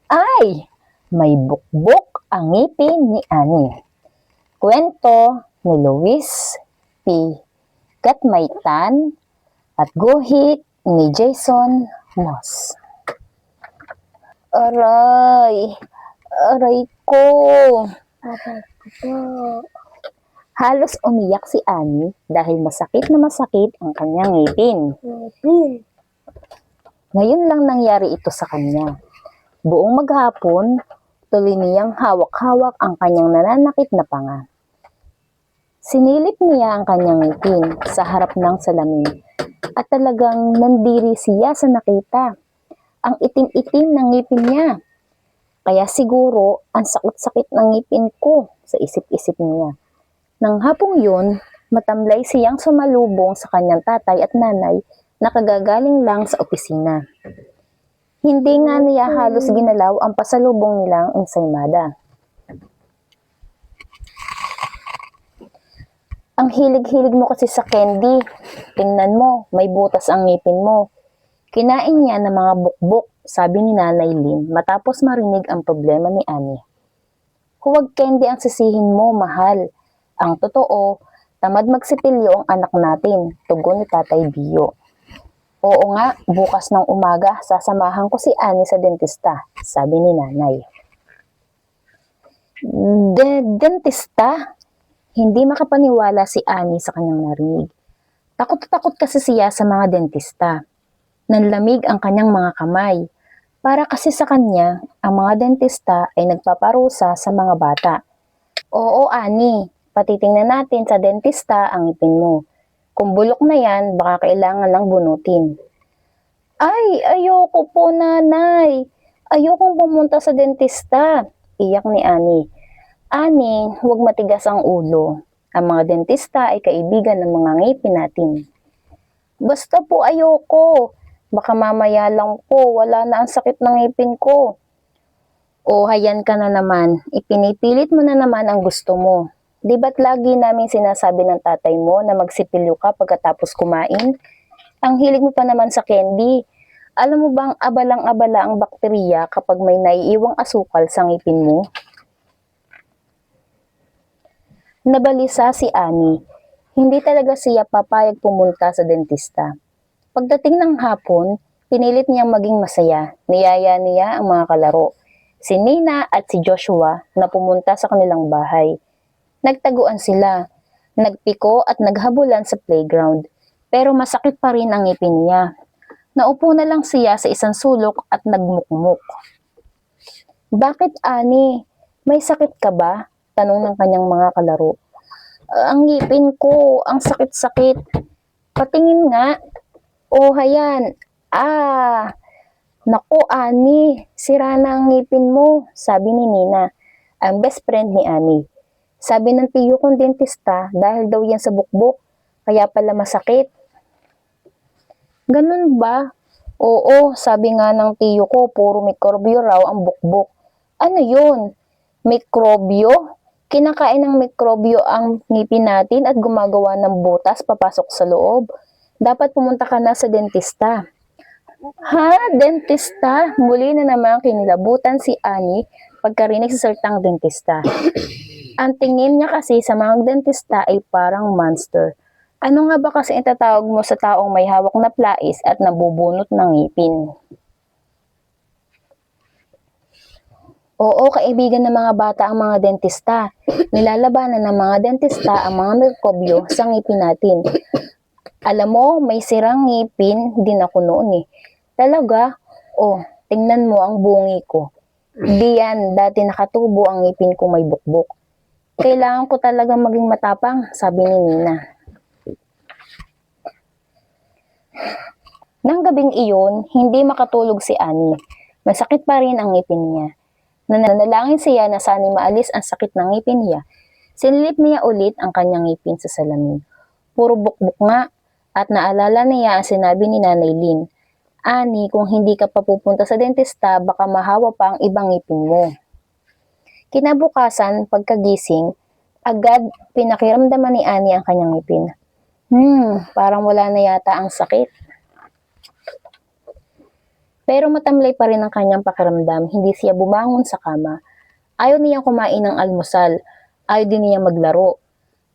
Ay! May bukbok ang ngipin ni Annie. Kwento ni Luis P. Gatmaitan at guhit ni Jason Moss. Aray! Aray ko! Aray ko po. Halos umiyak si Annie dahil masakit na masakit ang kanyang ngipin. Ngayon lang nangyari ito sa kanya. Buong maghapon, tuloy niyang hawak-hawak ang kanyang nananakit na panga. Sinilip niya ang kanyang ngipin sa harap ng salamin at talagang nandiri siya sa nakita. Ang itim-itim ng ngipin niya. Kaya siguro ang sakit-sakit ng ngipin ko sa isip-isip niya. Nang hapong yun, matamlay siyang sumalubong sa kanyang tatay at nanay na kagagaling lang sa opisina. Hindi nga niya halos ginalaw ang pasalubong nilang ensaymada. Ang hilig-hilig mo kasi sa candy. Tingnan mo, may butas ang ngipin mo. Kinain niya ng mga bukbok, sabi ni Nanay Lynn matapos marinig ang problema ni Annie. Huwag candy ang sisihin mo, mahal. Ang totoo, tamad magsipilyo ang anak natin, tugon ni Tatay Bio. Oo nga, bukas ng umaga, sasamahan ko si Annie sa dentista, sabi ni Nanay. Dentista? Hindi makapaniwala si Annie sa kanyang narinig. Takot kasi siya sa mga dentista. Nanlamig ang kanyang mga kamay. Para kasi sa kanya, ang mga dentista ay nagpaparusa sa mga bata. Oo, Annie, patitingnan natin sa dentista ang ngipin mo. Kung bulok na yan, baka kailangan lang bunutin. Ay, ayoko po, Nanay. Ayokong pumunta sa dentista, iyak ni Annie. Annie, huwag matigas ang ulo. Ang mga dentista ay kaibigan ng mga ngipin natin. Basta po ayoko. Baka mamaya lang po, wala na ang sakit ng ngipin ko. O hayan ka na naman, ipinipilit mo na naman ang gusto mo. Di ba't lagi namin sinasabi ng tatay mo na magsipilyo ka pagkatapos kumain? Ang hilig mo pa naman sa candy. Alam mo bang abalang-abala ang bakterya kapag may naiiwang asukal sa ngipin mo? Nabalisa si Annie. Hindi talaga siya papayag pumunta sa dentista. Pagdating ng hapon, pinilit niyang maging masaya. Niyaya niya ang mga kalaro. Si Nina at si Joshua na pumunta sa kanilang bahay. Nagtaguan sila. Nagpiko at naghabulan sa playground. Pero masakit pa rin ang ngipin niya. Naupo na lang siya sa isang sulok at nagmukmuk. Bakit, Annie? May sakit ka ba? Tanong ng kanyang mga kalaro. Ang ngipin ko, ang sakit-sakit. Patingin nga. Oh, hayan. Naku, Annie, sira na ang ngipin mo, sabi ni Nina, ang best friend ni Annie. Sabi ng tiyo kong dentista dahil daw yan sa bukbok, kaya pala masakit. Ganun ba? Oo, sabi nga ng tiyo ko, puro mikrobyo raw ang bukbok. Ano yun? Mikrobyo? Kinakain ng mikrobyo ang ngipin natin at gumagawa ng butas papasok sa loob. Dapat pumunta ka na sa dentista. Ha? Dentista? Muli na naman kinilabutan si Annie pagkarinig sa salitang dentista. Ang tingin niya kasi sa mga dentista ay parang monster. Ano nga ba kasi itatawag mo sa taong may hawak na plais at nabubunot ng ngipin? Oo, kaibigan ng mga bata ang mga dentista. Nilalabanan ng mga dentista ang mga mikrobyo sa ngipin natin. Alam mo, may sirang ngipin din ako noon eh. Talaga? Oh, tingnan mo ang bungi ko. Di yan, dati nakatubo ang ngipin ko may bukbok. Kailangan ko talaga maging matapang, sabi ni Nina. Nang gabing iyon, hindi makatulog si Annie. Masakit pa rin ang ngipin niya. Nananalangin siya na sana'y maalis ang sakit ng ngipin niya. Sinilip niya ulit ang kanyang ngipin sa salamin. Puro bukbok nga. At naalala niya ang sinabi ni Nanay Lynn, Annie, kung hindi ka pa pupunta sa dentista, baka mahawa pa ang ibang ngipin mo. Kinabukasan, pagkagising, agad pinakiramdaman ni Annie ang kanyang ngipin. Parang wala na yata ang sakit. Pero matamlay pa rin ang kanyang pakiramdam, hindi siya bumangon sa kama. Ayaw niyang kumain ng almusal, ayaw din niyang maglaro.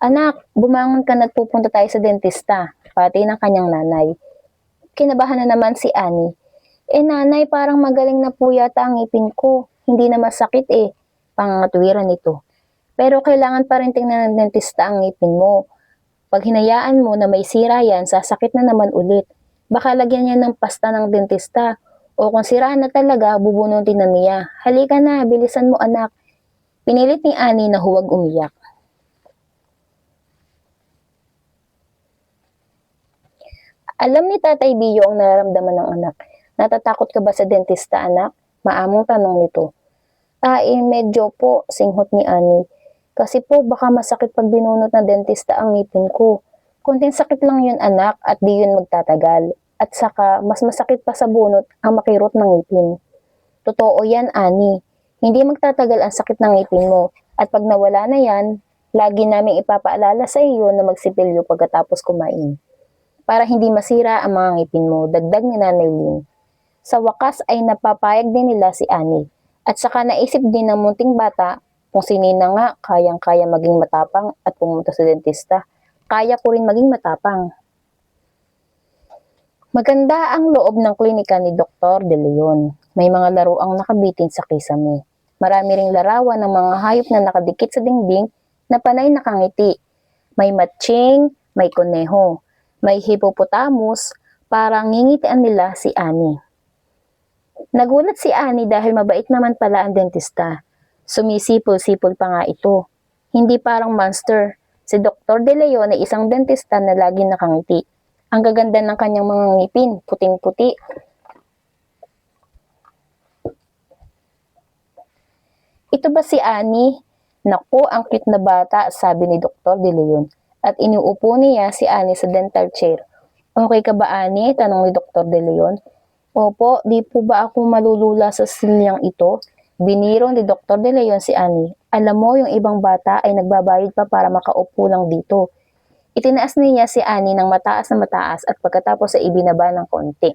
Anak, bumangon ka na't pupunta tayo sa dentista, pati ng kanyang nanay. Kinabahan na naman si Annie. Nanay, parang magaling na po yata ang ngipin ko. Hindi na masakit pangangatwiran nito. Pero kailangan pa rin tingnan ng dentista ang ngipin mo. Pag hinayaan mo na may sira yan, sasakit na naman ulit. Baka lagyan niya ng pasta ng dentista. O kung sira na talaga, bubunutin na niya. Halika na, bilisan mo anak. Pinilit ni Annie na huwag umiyak. Alam ni Tatay Biyo ang nararamdaman ng anak. Natatakot ka ba sa dentista, anak? Maamong tanong nito. Medyo po, singhot ni Annie. Kasi po baka masakit pag binunot ng dentista ang ngipin ko. Konting sakit lang yun anak at di yun magtatagal. At saka mas masakit pa sa bunot ang makirot ng ngipin. Totoo yan Annie. Hindi magtatagal ang sakit ng ngipin mo. At pag nawala na yan, lagi naming ipapaalala sa iyo na magsipilyo pagkatapos kumain. Para hindi masira ang mga ngipin mo, dagdag ni Nanay Lynn. Sa wakas ay napapayag din nila si Annie. At saka naisip din ng munting bata kung sinina nga kayang-kaya maging matapang at pumunta sa dentista. Kaya ko rin maging matapang. Maganda ang loob ng klinika ni Dr. De Leon. May mga laruang nakabitin sa kisame. Marami ring larawan ng mga hayop na nakadikit sa dingding na panay nakangiti. May matching, may koneho, may hippopotamus, parang ngingitian nila si Annie. Nagulat si Annie dahil mabait naman pala ang dentista. Sumisipol-sipol pa nga ito. Hindi parang monster. Si Dr. De Leon ay isang dentista na laging nakangiti. Ang gaganda ng kanyang mga ngipin, puting-puti. Ito ba si Annie? Naku, ang cute na bata, sabi ni Dr. De Leon. At iniupo niya si Annie sa dental chair. Okay ka ba Annie? Tanong ni Dr. De Leon. Opo, di po ba ako malulula sa silyang ito? Biniro ni Dr. De Leon si Annie. Alam mo, yung ibang bata ay nagbabayad pa para makaupo lang dito. Itinaas niya si Annie ng mataas na mataas at pagkatapos ay ibinaba ng konti.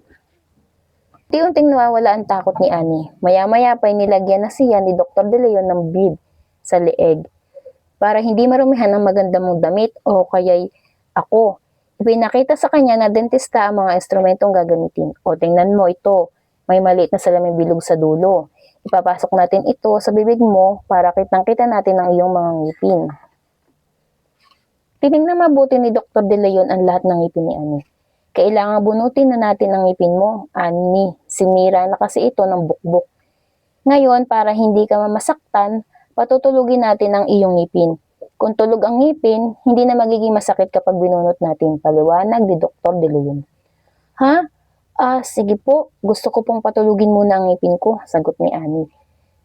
Unti-unting nawawala ang takot ni Annie. Maya-maya pa nilagyan na siya ni Dr. De Leon ng bib sa leeg. Para hindi marumihan ng maganda mong damit o kaya'y ako. Ipinakita sa kanya na dentista ang mga instrumentong gagamitin. O tingnan mo ito, may maliit na salaming bilog sa dulo. Ipapasok natin ito sa bibig mo para kitang-kita natin ang iyong mga ngipin. Tinignan mabuti ni Dr. De Leon ang lahat ng ngipin ni Annie. Kailangan bunutin na natin ang ngipin mo, Annie. Sinira na kasi ito ng bukbok. Ngayon, para hindi ka mamasaktan, patutulugin natin ang iyong ngipin. Kung tulog ang ngipin, hindi na magiging masakit kapag binunot natin, paliwanag ni Dr. De Leon. Ha? Sige po, gusto ko pong patulugin muna ang ngipin ko, sagot ni Annie.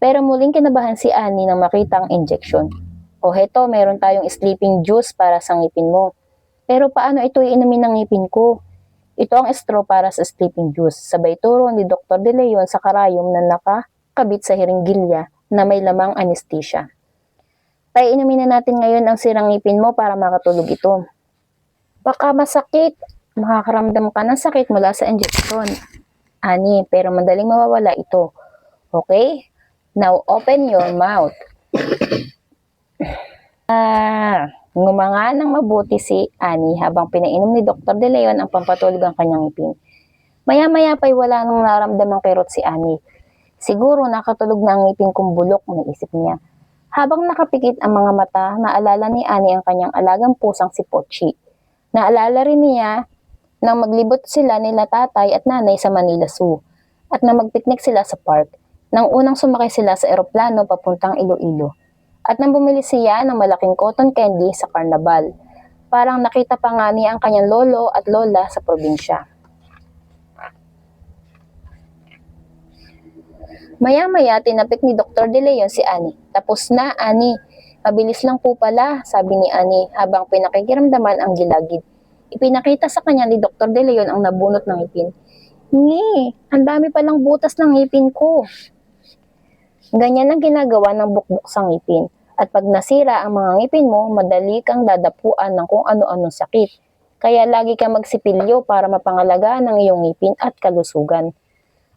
Pero muling kinabahan si Annie nang makita ang injection. O heto, meron tayong sleeping juice para sa ngipin mo. Pero paano ito iinumin ng ngipin ko? Ito ang straw para sa sleeping juice. Sabay turo ni Dr. De Leon sa karayom na nakakabit sa hiringgilya na may lamang anesthesia. Inumin na natin ngayon ang sirang ngipin mo para makatulog ito. Baka masakit. Makakaramdam ka ng sakit mula sa injection. Annie, pero madaling mawawala ito. Okay? Now, open your mouth. Ngumanga ng mabuti si Annie habang pinainom ni Dr. De Leon ang pampatulog ang kanyang ngipin. Maya-maya pa'y wala nang naramdamang kirot si Annie. Siguro nakatulog na ang ngipin kong bulok, naisip niya. Habang nakapikit ang mga mata, naalala ni Annie ang kanyang alagang pusang si Pochi. Naalala rin niya nang maglibot sila nila tatay at nanay sa Manila Zoo at nang magpiknik sila sa park. Nang unang sumakay sila sa eroplano papuntang Iloilo at nang bumili siya ng malaking cotton candy sa Carnival. Parang nakita pa nga niya ang kanyang lolo at lola sa probinsya. Maya-maya, tinapik ni Dr. De Leon si Annie. Tapos na, Annie. Mabilis lang po pala, sabi ni Annie habang pinakikiramdaman ang gilagid. Ipinakita sa kanya ni Dr. De Leon ang nabunot ng ngipin. Ang dami palang butas ng ngipin ko. Ganyan ang ginagawa ng bukbok sa ngipin. At pag nasira ang mga ngipin mo, madali kang dadapuan ng kung ano-anong sakit. Kaya lagi kang magsipilyo para mapangalagaan ang iyong ngipin at kalusugan.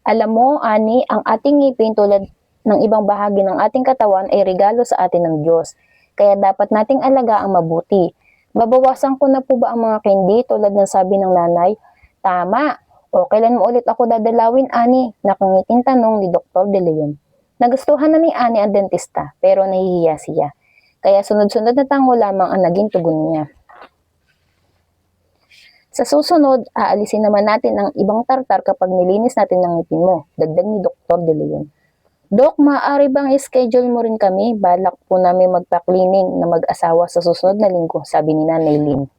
Alam mo, Ani, ang ating ngipin tulad ng ibang bahagi ng ating katawan ay regalo sa atin ng Diyos. Kaya dapat nating alagaan mabuti. Babawasan ko na po ba ang mga candy tulad ng sabi ng nanay? Tama. O kailan mo ulit ako dadalawin, Ani? Nakangiting tanong ni Dr. De Leon. Nagustuhan na ni Ani ang dentista, pero nahihiya siya. Kaya sunod-sunod na tango lamang ang naging tugon niya. Sa susunod, aalisin naman natin ang ibang tartar kapag nilinis natin ng ngipin mo, dagdag ni Dr. De Leon. Dok, maaari bang i-schedule mo rin kami? Balak po namin magpa-cleaning na mag-asawa sa susunod na linggo, sabi ni Nanay Lynn.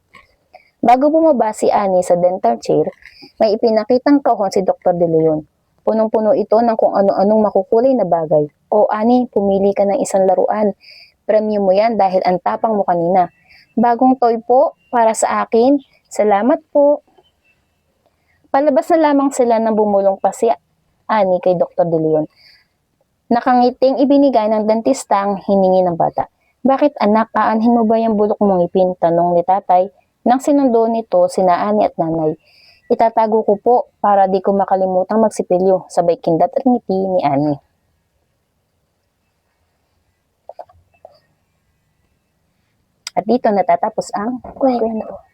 Bago bumaba si Annie sa dental chair, may ipinakitang kahon si Dr. De Leon. Punong-puno ito ng kung ano-anong makukulay na bagay. O Annie, pumili ka ng isang laruan. Premium mo yan dahil ang tapang mo kanina. Bagong toy po para sa akin. Salamat po. Palabas na lamang sila nang bumulong pa si Annie kay Dr. De Leon. Nakangiting ibinigay ng dentista ang hiningi ng bata. Bakit anak, aanhin mo ba yung bulok mong ngipin? Tanong ni tatay nang sinundo nito sina Annie at nanay. Itatago ko po para di ko makalimutang magsipilyo, sabay kindat at ngiti ni Annie. At dito natatapos ang kwento.